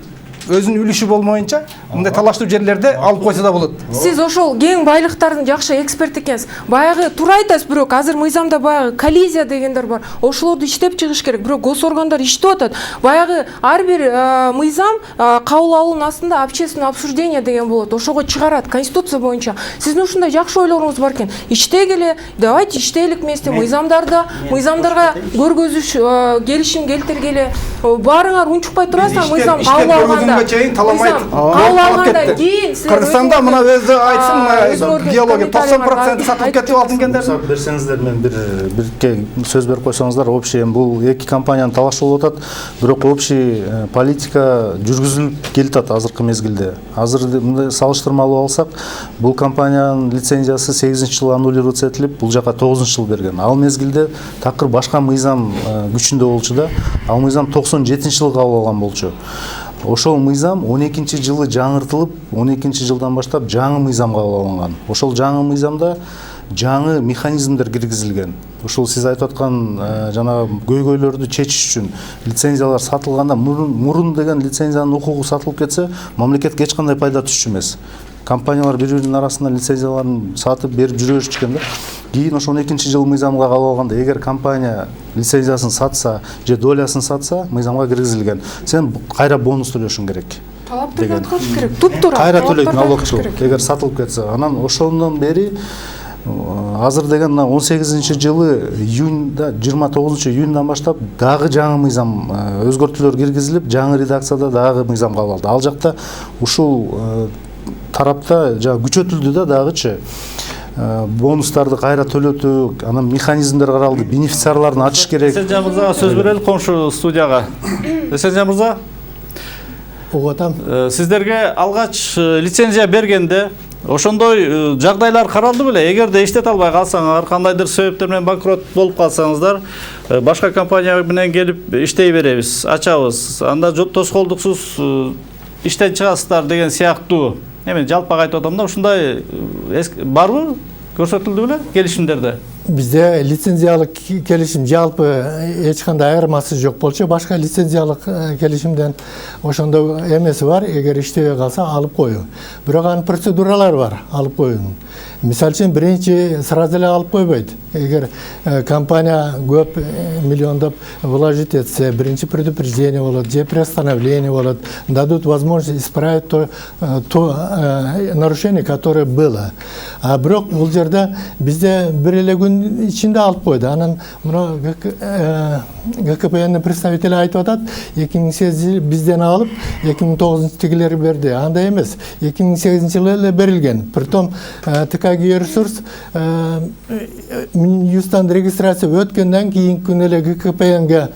өзүнүн үлүшү болмоюнча мындай талаштуу жерлерде алып койсо да болот. Сиз ошол кең байлыктардын жакшы эксперт экенсиз. Баягы туура айтасыз, бирок азыр мыйзамда баягы коллизия дегендер бар. Ошолорду иштеп чыгыш керек. Бирок госоргандар иштеп атат. Баягы ар бир мыйзам кабыл алуунун астында общественное обсуждение деген болот. Ошого чыгарат конституция боюнча. Сиздин ушундай жакшы ойлоруңуз бар экен. Иштегиле, давайте иштейлик вместе мыйзамдарга көргөзүш келишим келтиргеле. Баарыңар унчукпай турасыздар мыйзам кабыл алганда. Кыргызстанда мына өзү айтсын, биология 90% сатылып кетип алтын кендерди. Берсеңиздер мен бирке сөз берип койсоңуздар, общий бул эки компаниянын талашы болуп атат, бирок общий политика жүргүзүлүп келатат азыркы мезгилде. Азыр мындай салыштырмалуу алсак, бул компаниянын лицензиясы 8-жылы аннулироваться этилип, бул жака 9-жыл берген. Ал мезгилде такыр башка мыйзам күчүндө болчу да, ал мыйзам 97-жылы кабыл алган болчу. Ошол мыйзам 12-жылы жаңыртылып, 12-жылдан баштап жаңы мыйзам кабыл алынган. Ошол жаңы мыйзамда жаңы механизмдер киргизилген. Ошол сиз айтып аткан жана көйгөйлөрдү чечиш үчүн лицензиялар сатылганда мурун деген лицензиянын укугу сатылып кетсе, мамлекетке эч кандай пайда түшчү эмес. Компаниялар бири-биринин арасында лицензияларын сатып берип жүрө беришкен да. Кийин ошо 12-жыл мыйзамга кабыл алганда, эгер компания лицензиясын сатса же долясын сатса, мыйзамга киргизилген. Сен кайра бонус төлөшүң керек. Талаптарды аткарыш керек. Туп-туура. Кайра төлөйт налогчу, эгер сатылып кетсе. Анан ошондон бери азыр деген 18-жылы июнда 29-июндан баштап дагы жаңы мыйзам өзгөртүүлөр киргизилип, жаңы редакцияда дагы мыйзам кабыл алды. Ал жакта ушул тарапта күчөтүлдү да дагычы. Бонустарды кайра төлөтүү, анан механизмдер каралды, бенефициарларын ачыш керек. Эсенжан мырзага сөз берели, комшу студияга. Эсенжан мырза, угатам. Сиздерге алгач лицензия бергенде ошондой жагдайлар каралды беле? Эгерде иштете албай калсаңар, кандайдыр себептер менен банкрот болуп калсаңыздар, башка компания менен келип иштей беребиз, ачабыз. Анда тоскоолдуксуз иштен чыгасыздар деген сыяктуу. Эми жалпак айтып атам да, ушундай барбы? Көрсөтүлдү беле келишимдерде? Bizde лицензиялык келишим жалпы эч кандай айырмасы жок болчу. Башка лицензиялык келишимден ошондой эмеси бар. Эгер иштебей калса алып коюу. Бирок анын процедуралары бар алып коюунун. Мисалы үчүн биринчи сразу эле алып койбойт. Эгер компания көп миллиондоп вложить этсе, биринчи предупреждение болот, же приостановление болот, дадут возможность исправить то нарушение, которое было. А бирок бул жерде бизде бир эле күн ичинде алып койду. Анан мына ГКПНин представители айтып атат, 2008 бизден алып 2009 тигилер берди. Андай эмес. 2008 жылы эле берилген. Притом ТК Георесурс Минюстан регистрация өткөндөн кийинки күн эле ГКПНге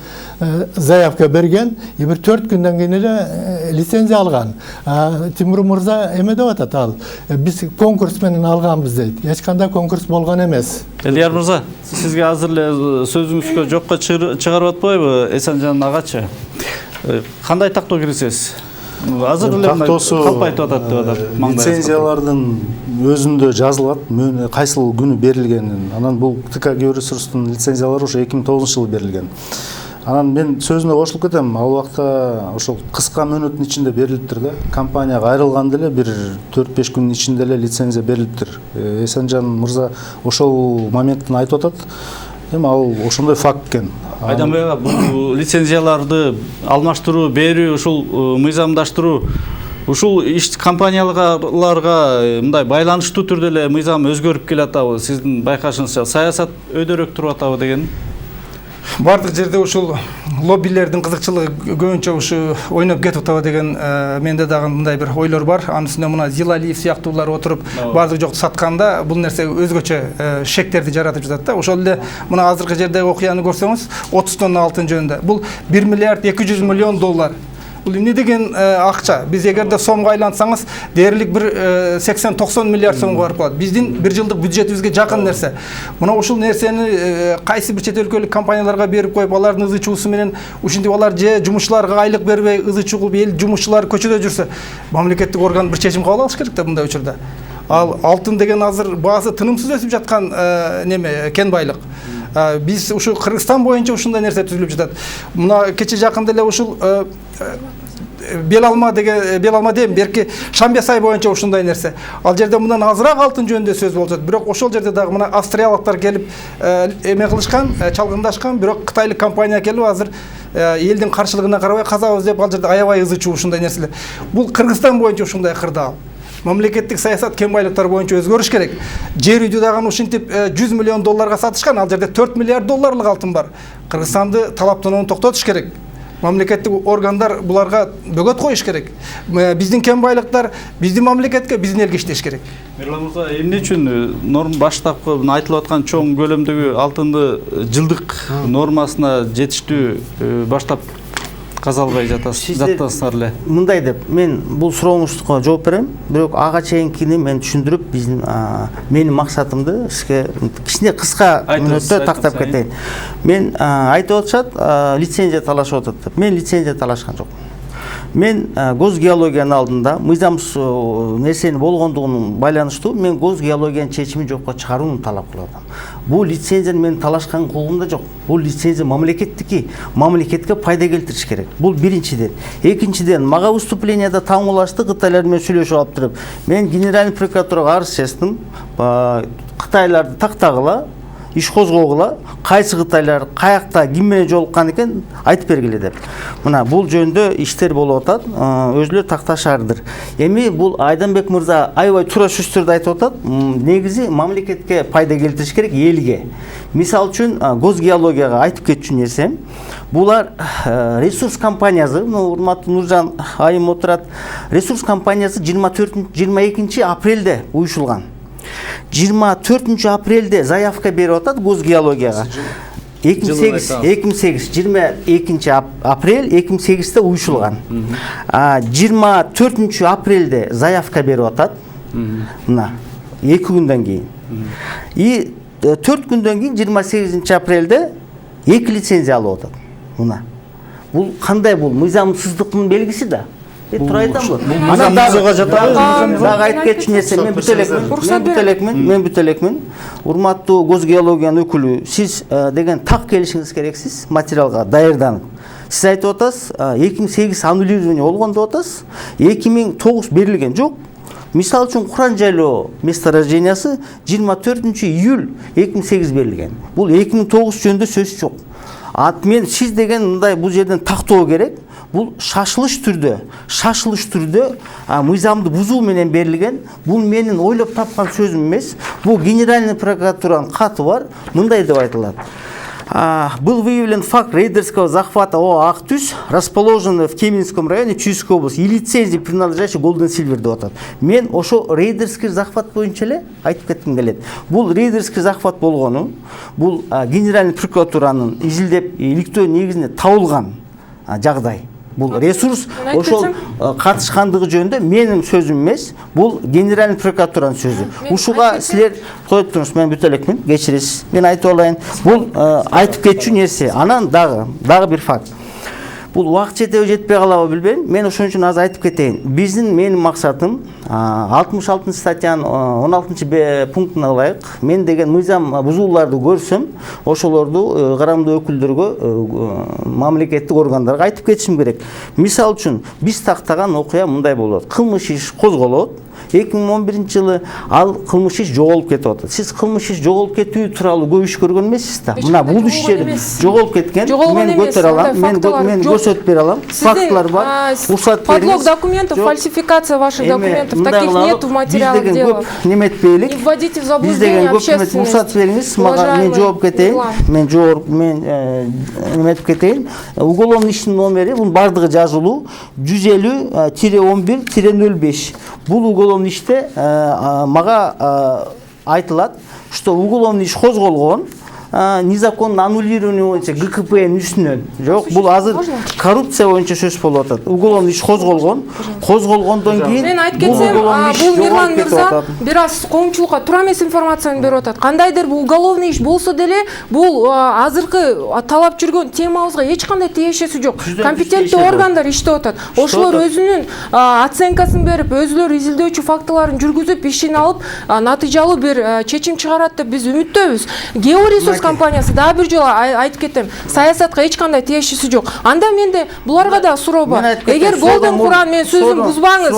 заявка берген, и бир 4 күндөн кийин эле лицензия алган. Тимур мырза эме деп атат ал. Биз конкурс менен алганбыз дейт. Эч кандай конкурс болгон эмес. Элияр мырза, сизге азыр эле сөзүңүзгө жокко чыгарып атпайбы Эсенжан агачы? Кандай тактоо киргизесиз? Азыр эле калп айтып атат деп атат. Лицензиялардын өзүндө жазылат, кайсыл күнү берилгенин. Анан бул ТК Георесурстун лицензиялары ошо 2009 жылы берилген. Анан мен сөзүнө кошулуп кетем. Ал убакта ошол кыска мөөнөттүн ичинде берилиптир да. Компанияга айрылганда эле бир 4-5 күнүн ичинде эле лицензия берилиптир. Эсенжан мырза ошол моменттин айтып атат. Эми ал ошондой факт экен. Айданбек ага, бул лицензияларды алмаштыруу, берүү, ушул мыйзамдаштыруу, ушул иш компанияларга мындай байланыштуу түрдө эле мыйзам өзгөрүп келатабы? Сиздин байкашыңызча саясат өйдөрөөк туруп атабы деген? Бардык жерде ушул лоббилердин кызыкчылыгы көбүнчө ушу ойноп кетип атабы деген менде дагы мындай бир ойлор бар. Анын үстүнө мына Зилалиев сыяктуулар отуруп бардык жокту сатканда бул нерсе өзгөчө шектерди жаратып жатат да. Ошол эле мына азыркы жердеги окуяны көрсөңүз 30 тонна алтын жөнүндө. Бул 1 миллиард 200 миллион доллар. Бул эмне деген акча? Биз эгерде сомго айлантсаңыз, дээрлик бир 80-90 миллиард сомго барып калат. Биздин бир жылдык бюджетибизге жакын нерсе. Мына ушул нерсени кайсы бир чет өлкөлүк компанияларга берип коюп, алардын ызы чуусу менен ушинтип алар же жумушчуларга айлык бербей, ызы чуу кылып, эл жумушчулар көчөдө жүрсө, мамлекеттик орган бир чечим кабыл алыш керек да мындай учурда. Ал алтын деген азыр баасы тынымсыз өсүп жаткан неме кен байлык. Биз ушу Кыргызстан боюнча ушундай нерсе түзүлүп жатат. Мына кече жакында эле ушул бел алма дейм, берки Шамбесай боюнча ушундай нерсе. Ал жерде мындан азыраак алтын жөнүндө сөз болуп жатат. Бирок ошол жерде дагы мына австриялыктар келип эме кылышкан, чалгындашкан, бирок кытайлык компания келип азыр элдин каршылыгына карабай казабыз деп ал жерде аябай ызы чуу ушундай нерселер. Бул Кыргызстан боюнча ушундай кырдаал. Мамлекеттик саясат кен байлыктар боюнча өзгөрүш керек. Жер үйдү дагы ушинтип 100 миллион долларга сатышкан, ал жерде 4 миллиард долларлык алтын бар. Кыргызстанды талаптанууну токтотуш керек. Мамлекеттик органдар буларга бөгөт коюш керек. Биздин кен байлыктар биздин мамлекетке, биздин элге иштеш керек. Мирлан мырза, эмне үчүн норм баштапкы айтылып аткан чоң көлөмдөгү алтынды жылдык нормасына жетиштүү баштап казалбай жатасыздар эле? Мындай деп, мен бул сурооңузга жооп берем, бирок ага чейинкини мен түшүндүрүп, биздин менин максатымды сизге кичине кыска мүнөттө тактап кетейин. Мен айтып атышат, лицензия талашып атат деп. Мен лицензия талашкан жокмун. Мен госгеологиянын алдында мыйзамсыз нерсени болгондугунун байланыштуу мен госгеологиянын чечимин жокко чыгарууну талап кылып атам. Бул лицензияны мен талашкан укугум да жок. Бул лицензия мамлекеттики, мамлекетке пайда келтириш керек. Бул биринчиден. Экинчиден, мага выступленияда таңуулашты, кытайлар менен сүйлөшүп алып туруп, мен генеральный прокуратурага арыз жаздым. Кытайларды тактагыла, иш козгогула, кайсы кытайлар каякта ким менен жолуккан экен айтып бергиле деп. Мына бул жөнүндө иштер болуп атат, өзүлөр такташардыр. Эми бул Айданбек мырза аябай туура сөздөрдү айтып атат. Негизи мамлекетке пайда келтириш керек, элге. Мисалы үчүн госгеологияга айтып кетчү нерсем, булар ресурс компаниясы, урматтуу Нуржан айым отурат. Ресурс компаниясы 22 апрелде уюшулган. 24 апрелде заявка берип атат госгеологияга. 22 апрель 2008-те уюшулган. 24 апрелде заявка берип атат. Мына 2 күндөн кийин. И 4 күндөн кийин 28 апрелде 2 лицензия алып атат. Мына. Бул кандай бул мыйзамсыздыктын белгиси да. Тура айтамбы? Анан дагы жатабыз. Дагы айтып кетчү нерсе, мен бүт элекмин. Урматтуу көз геологиянын өкүлү, сиз деген так келишиңиз керексиз материалга даярданып. Сиз айтып атасыз, 2008 аннулирование болгон деп атасыз. 2009 берилген жок. Мисал үчүн Куран жайлоо месторождениясы 24 июль 2008 берилген. Бул 2009 жөнүндө сөз жок. Мен сиз деген мындай бул жерден тактоо керек. Бул шашылыш түрдө мыйзамды бузуу менен берилген. Бул менин ойлоп тапкан сөзүм эмес. Бул генеральный прокуратуранын каты бар. Мындай деп айтылат. Был выявлен факт рейдерского захвата ОАО «Актюз», расположенного в Кеминском районе Чуйской области, и лицензии, принадлежащей Golden Silver деп атат. Мен ошо рейдерский захват боюнча эле айтып кетким келет. Бул рейдерский захват болгону, бул генеральный прокуратуранын изилдеп иликтөө негизинде табылган жагдай. Бул ресурс ошол катышкандыгы жөнүндө менин сөзүм эмес, бул генеральный прокуратуранын сөзү. Ушуга силер коюп туруңуз, мен бүтө элекмин, кечиресиз. Мен айтып алайын. Бул айтып кетчү нерсе. Анан дагы бир факт. Бул убакыт жетеби жетпей калабы билбейм. Мен ошон үчүн азыр айтып кетейин. Менин максатым 66 статьянын 16 пунктуна ылайык, мен деген мыйзам бузууларды көрсөм, ошолорду карамдуу өкүлдөргө, мамлекеттик органдарга айтып кетишим керек. Мисал үчүн, биз тактаган окуя мындай болот. Кылмыш иш козголот. 2011 жылы ал кылмыш иш жоголуп кетип атат. Сиз кылмыш иш жоголуп кетүү тууралуу көп иш көргөн эмессиз да. Мына бул ишчер жоголуп кеткен. Мен көтөрө алам, мен көрсөтүп бере алам. Фактылар бар. Уруксат бериңиз. Подлог документов, фальсификация ваших документов, таких нет в материалах дела. Неметпейлик. Не вводите в заблуждение общественность. Уруксат бериңиз, мен жооп кетейин. Мен неметип кетейин. Уголовный иштин номери, бунун бардыгы жазылуу 150-11-05. Бул уголовный иште мага айтылат, что уголовный иш козголгон незаконно аннулирование боюнча ГКПнын үстүнөн. Жок, бул азыр коррупция боюнча сөз болуп атат. Уголовный иш козголгондон кийин мен айтып кетсем, бул Мирлан мырза бир аз коомчулукка туура эмес информацияны берип атат. Кандайдыр бул уголовный иш болсо деле, бул азыркы талап жүргөн темабызга эч кандай тиешеси жок. Компетенттүү органдар иштеп атат. Ошолор өзүнүн оценкасын берип, өзүлөрү изилдөөчү фактыларын жүргүзүп, ишин алып, натыйжалуу бир чечим чыгарат деп биз үмүттөбүз. Георесурс компаниясы дагы бир жолу айтып кетем, саясатка эч кандай тиешеси жок. Анда менде буларга да суроо бар. Эгер Golden Quran мен сөзүм бузбаңыз.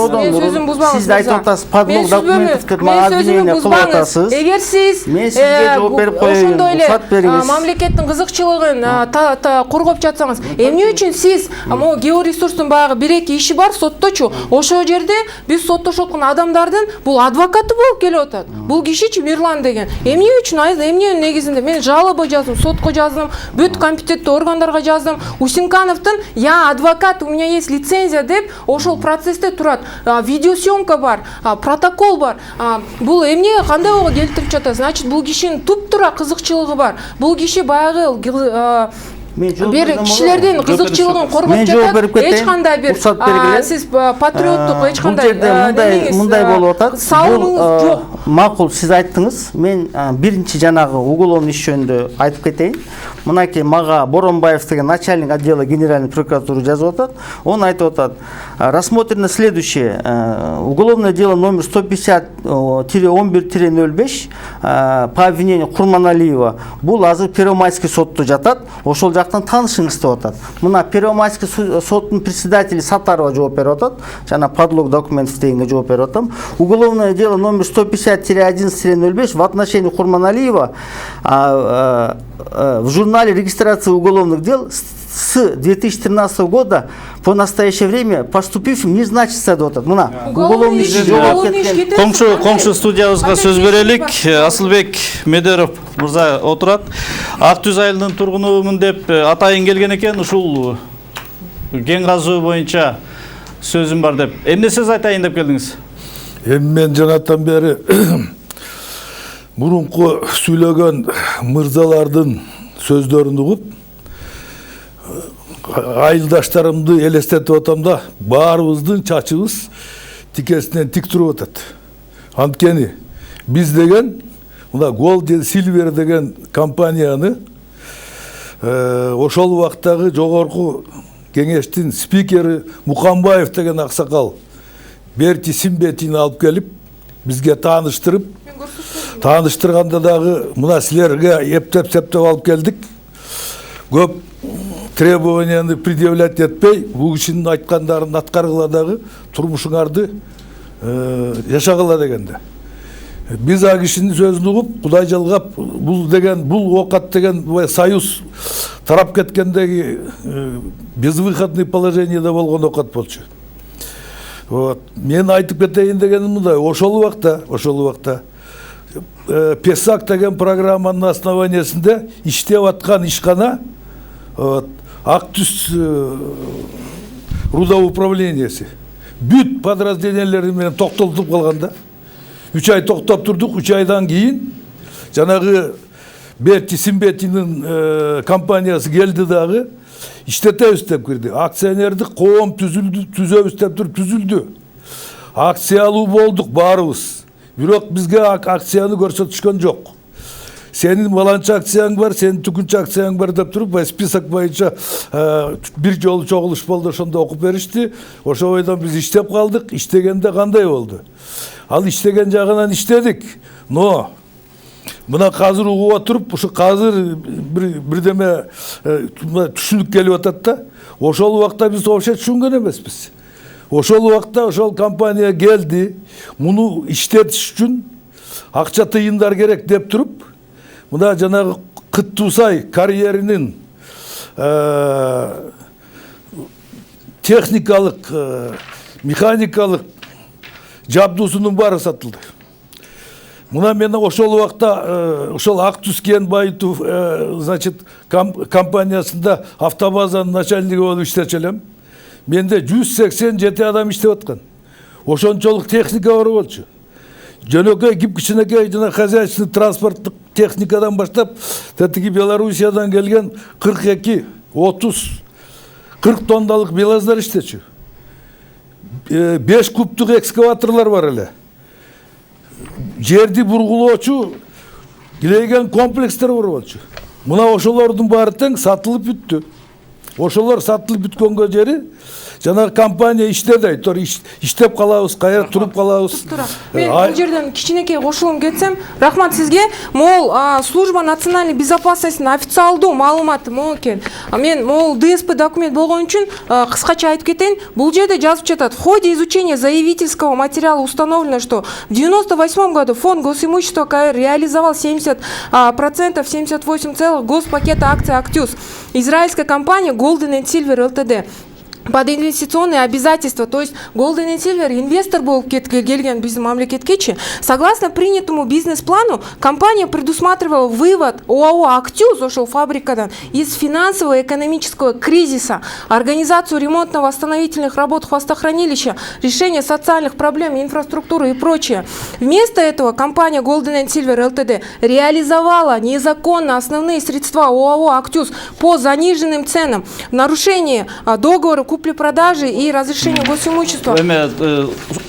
Сиз айтып атасыз, подлог документке обвинение кылып атасыз. Эгер сиз мен сизге жооп берип коеюн, уруксат бериңиз. Мамлекеттин кызыкчылыгын коргоп жатсаңыз, эмне үчүн сиз могу Георесурстун баягы 1-2 иши бар сотточу. Ошол жерде биз соттошуп аткан адамдардын бул адвокаты болуп келип атат. Бул кишичи Мирлан деген. Эмне үчүн эмненин негизинде мен жалоба жаздым, сотко жаздым, бүт компетенттүү органдарга жаздым. Усинкановдун «Я адвокат, у меня есть лицензия» деп ошол процессте турат. Видеосъемка бар, протокол бар. Бул эмне кандай ого келтирип жатат? Значит, бул кишинин туп-туура кызыкчылыгы бар. Бул киши баягы бир кишилердин кызыкчылыгын коргоп жатат. Эч кандай бир сиз патриоттук эч кандай мындай болуп атат. Салымыңыз жок. Макул, сиз айттыңыз. Мен биринчи жанагы уголовный иш жөнүндө айтып кетейин. Мынакей мага Боронбаев деген начальник отдела Генеральной прокуратуры жазып атат. Он айтып атат: рассмотрено следующее. Уголовное дело номер 150-11-05 по обвинению Курманалиева. Бул азыр Первомайский сотто жатат. Ошол жактан таанышыңыз деп атат. Мына Первомайский соттун председатели Сатарова жооп берип атат. Жана подлог документов дегенге жооп берип атам. Уголовное дело номер 150-11-05 в отношении Курманалиева в журнале регистрации уголовных дел с 2013 года по настоящее время поступившим не значится деп атат. Мына уголовный иш жооп кеткен. Комшу студиябызга сөз берелик. Асылбек Медеров мырза отурат. Актюз айылынын тургунумун деп атайын келген экен. Ушул кен казуу боюнча сөзүм бар деп. Эмне сөз айтайын деп келдиңиз? Мен жанаттан бери мурунку сүйлөгөн мырзалардын сөздөрүн угуп, айылдаштарымды элестетип атам да, баарыбыздын чачыбыз тикесинен тик туруп атат. Анткени биз деген мына Golden Silver деген компанияны ошол убактагы жогорку кеңештин спикери Мукамбаев деген аксакал Берти Симбетини алып келип бизге тааныштырганда дагы мына силерге эптеп алып келдик. Көп требованияны предъявлять этпей, бул кишинин айткандарын аткаргыла дагы турмушуңарды жашагыла дегенде. Биз а кишинин сөзүн угуп, Кудай жалгап, бул оокат деген союз тарап кеткендеги безвыходный положениеде болгон оокат болчу. Мен айтып кетейин дегеним мындай, ошол убакта Песак деген программанын основаниясында иштеп аткан ишкана Актүс рудоуправлениясы бүт подразделениялери менен токтотулуп калганда 3 ай токтоп турдук. 3 айдан кийин жанагы Берти Симбетинин компаниясы келди дагы иштетебиз деп кирди. Акционердик коом түзөбүз деп туруп түзүлдү. Акциялуу болдук баарыбыз. Бирок бизге акцияны көрсөтүшкөн жок. Сенин баланча акцияң бар, сенин түкүнчө акцияң бар деп туруп, список боюнча бир жолу чогулуш болду, ошондо окуп беришти. Ошо бойдон биз иштеп калдык. Иштегенде кандай болду? Ал иштеген жагынан иштедик. Но мына азыр угуп отуруп, ушу азыр бирдеме түшүнүк келип атат да. Ошол убакта биз вообще түшүнгөн эмеспиз. Ошол убакта ошол компания келди, муну иштетиш үчүн акча тыйындар керек деп туруп, мына жанагы Кыттуусай карьеринин техникалык, механикалык жабдуусунун баары сатылды. Мына мен ошол убакта ошол Актүс кен байытуу значит компаниясында автобазанын начальниги болуп иштечү элем. Менде 187 адам иштеп аткан. Ошончолук техника бар болчу. Жөнөкөй кичинекей жана хозяйственный транспорттук техникадан баштап, тетиги Белоруссиядан келген 42, 30, 40 тонналык белаздар иштечү. 5 кубтук экскаваторлор бар эле. Жерди бургулоочу килейген комплекстер бар болчу. Мына ошолордун баары тең сатылып бүттү. Ошолор сатылып бүткөнгө жери жана компания иштеди, айтор иштеп калабыз, кайра туруп калабыз. Мен бул жерден кичинекей кошулуп кетсем, рахмат сизге. Могул служба национальной безопасностьтун официалдуу маалыматы могу экен. Мен могул ДСП документ болгон үчүн кыскача айтып кетейин. Бул жерде жазып жатат: в ходе изучения заявительского материала установлено, что в 98 году фонд госимущества КР реализовал 70%, 78 госпакета акций «Актюс». Израильская компания Golden & Silver Ltd. Под инвестиционные обязательства, то есть Golden & Silver инвестор был келген биздин мамлекеткечи. Согласно принятому бизнес-плану, компания предусматривала вывод ОАО «Актюс» ошол фабрикадан из финансово-экономического кризиса, организацию ремонтно-восстановительных работ хвостохранилища, решение социальных проблем, инфраструктуры и прочее. Вместо этого компания Golden & Silver Ltd. реализовала незаконно основные средства ОАО «Актюс» по заниженным ценам, в нарушении договора купли-продажи и разрешение госимущества.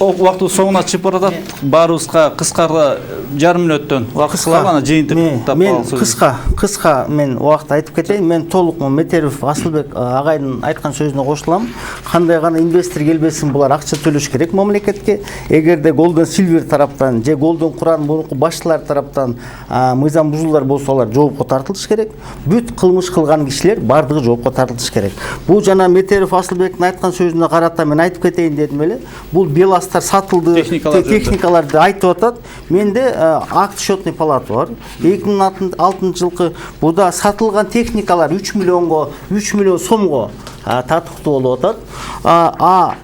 Убакыт соңуна чыгып баратат. Баарыбызга кыскара жарым мүнөттөн убакыт кылган жыйынтык тап алсыз. Кыска мен убакыт айтып кетейин. Мен толукмун Метеров Асылбек агайдын айткан сөзүнө кошулам. Кандай гана инвестор келбесин, булар акча төлөш керек мамлекетке. Эгерде Golden Silver тараптан же Golden Quran мурунку башчылар тараптан мыйзам бузуулар болсо, алар жоопко тартылыш керек. Бүт кылмыш кылган кишилер бардыгы жоопко тартылыш керек. Бул жана Метеров Асылбектин айткан сөзүнө карата мен айтып кетейин дедим эле. Бул беластар сатылды, техникаларды айтып атат. Менде акт счетный палата бар. 2006 жылкы буда сатылган техникалар 3 миллион сомго татыктуу болуп атат.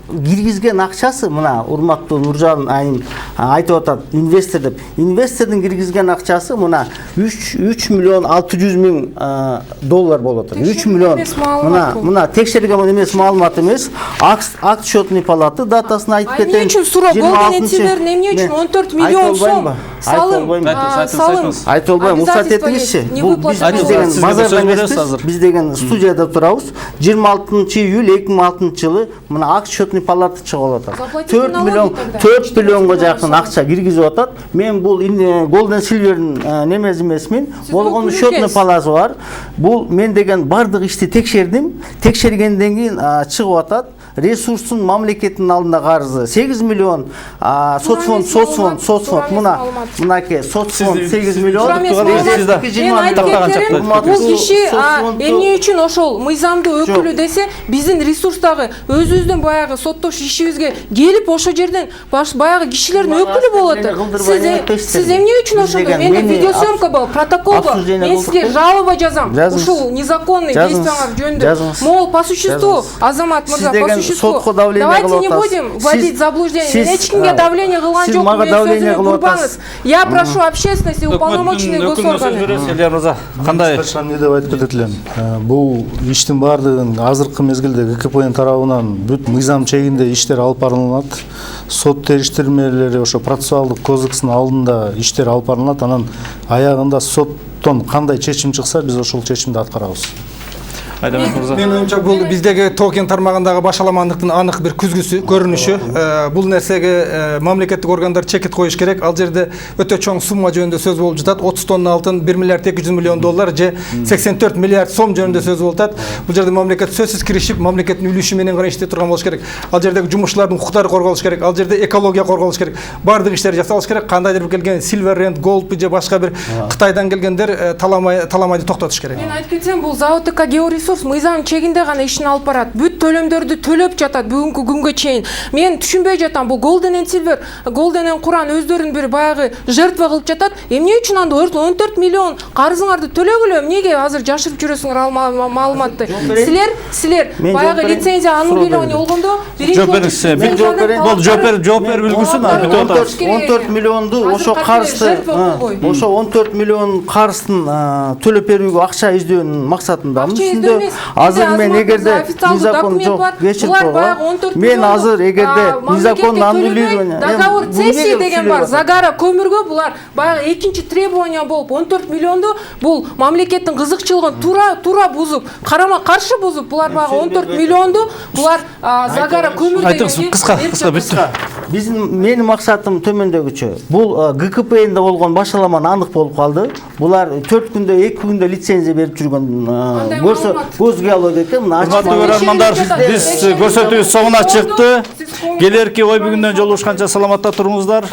Киргизген акчасы мына урматтуу Нуржан айым айтып атат, инвестор деп. Инвестордун киргизген акчасы мына 3 миллион 600 миң доллар болуп атат. 3 миллион. Мына текшерилген эмес маалымат эмес. Акт счетный палаты датасын айтып кетейин. Эмне үчүн суроо Golden & Silver эмне үчүн 14 миллион сом салым айтып албайм, уруксат этиңизчи. Бул биз деген базарда эмеспиз, биз деген студияда турабыз. 26 июль 2006 жылы мына акт счетный палата чыгып атат. 4 миллионго жакын акча киргизип атат. Мен бул Golden Silver'ın немез эмесмин. Болгону счетный палата бар. Бул мен деген бардык ишти текшердим. Текшергенден кийин чыгып атат. Ресурстун мамлекеттин алдында карызы 8 миллион, соцфонд мынакей соцфонд 8 миллион. Бул киши эмне үчүн ошол мыйзамдуу өкүлү десе, биздин ресурстагы өзүбүздүн баягы соттош ишибизге келип ошол жерден баягы кишилердин өкүлү болот. Сиз эмне үчүн ошондо? Менде видеосъемка бар, протокол бар. Мен сизге жалоба жазам. Ушул незаконный действиялар жөнүндө. Мол по существу, Азамат мырза, по существу. Давайте не будем вводить заблуждение. Мен эч кимге давление кылган жокмун. Мен сөзүмө курбаныз. Я прошу общественность и уполномоченные госорганы. Илья мырза, кандай? Эмне деп айтып кетет элем. Бул иштин баардыгын азыркы мезгилде ГКПН тарабынан бүт мыйзам чегинде иштер алып барылат. Сот териштирмелери ошо процессуалдык кодекстин алдында иштер алып барылат. Анан аягында соттон кандай чечим чыкса, биз ошол чечимди аткарабыз. Мен оюмча бул биздеги токен тармагындагы башаламандыктын анык бир күзгүсү, көрүнүшү. Бул нерсеге мамлекеттик органдар чекит коюш керек. Ал жерде өтө чоң сумма жөнүндө сөз болуп жатат. 30 тонна алтын, 1 миллиард 200 миллион доллар же 84 миллиард сом жөнүндө сөз болуп жатат. Бул жерде мамлекет сөзсүз киришип, мамлекеттин үлүшү менен гана иштей турган болуш керек. Ал жердеги жумушчулардын укуктары корголуш керек. Ал жерде экология корголуш керек. Бардык иштер жасалыш керек. Кандайдыр бир келген Silver Rand, Gold же башка бир Кытайдан келгендер таламайды токтотуш керек. Мен айтып кетсем, бул завод Георесурс мыйзам чегинде гана ишин алып барат. Бүт төлөмдөрдү төлөп жатат бүгүнкү күнгө чейин. Мен түшүнбөй жатам, бул Golden and Silver, Golden and Quran өздөрүн бир баягы жертва кылып жатат. Эмне үчүн анда 14 миллион карызыңарды төлөгүлө эмнеге азыр жашырып жүрөсүңөр ал маалыматты? Силер баягы лицензия аннулирование болгондо жооп берип үлгүрсүн. 14 миллионду ошо карызды, ошо 14 миллион карыздын төлөп берүүгө акча издөөнүн максатындамын. Азыр мен эгерде незакон жок, кечирип койгон. Мен азыр эгерде незаконный аннулирование договор цессии деген бар. Загара көмүргө булар баягы экинчи требование болуп 14 миллионду бул мамлекеттин кызыкчылыгын тура бузуп, карама каршы бузуп, булар баягы 14 миллионду булар Загара көмүр деген. Айтыңыз, кыска бүттү. Биздин менин максатым төмөндөгүчө. Бул ГКПНде болгон башаламан анык болуп калды. Булар 4 күндө 2 күндө лицензия берип жүргөн. Көзгө алып экен. Урматтуу көрөрмандар, биз көрсөтүүбүз соңуна чыкты. Келерки ой бүгүндөн жолугушканча саламатта туруңуздар.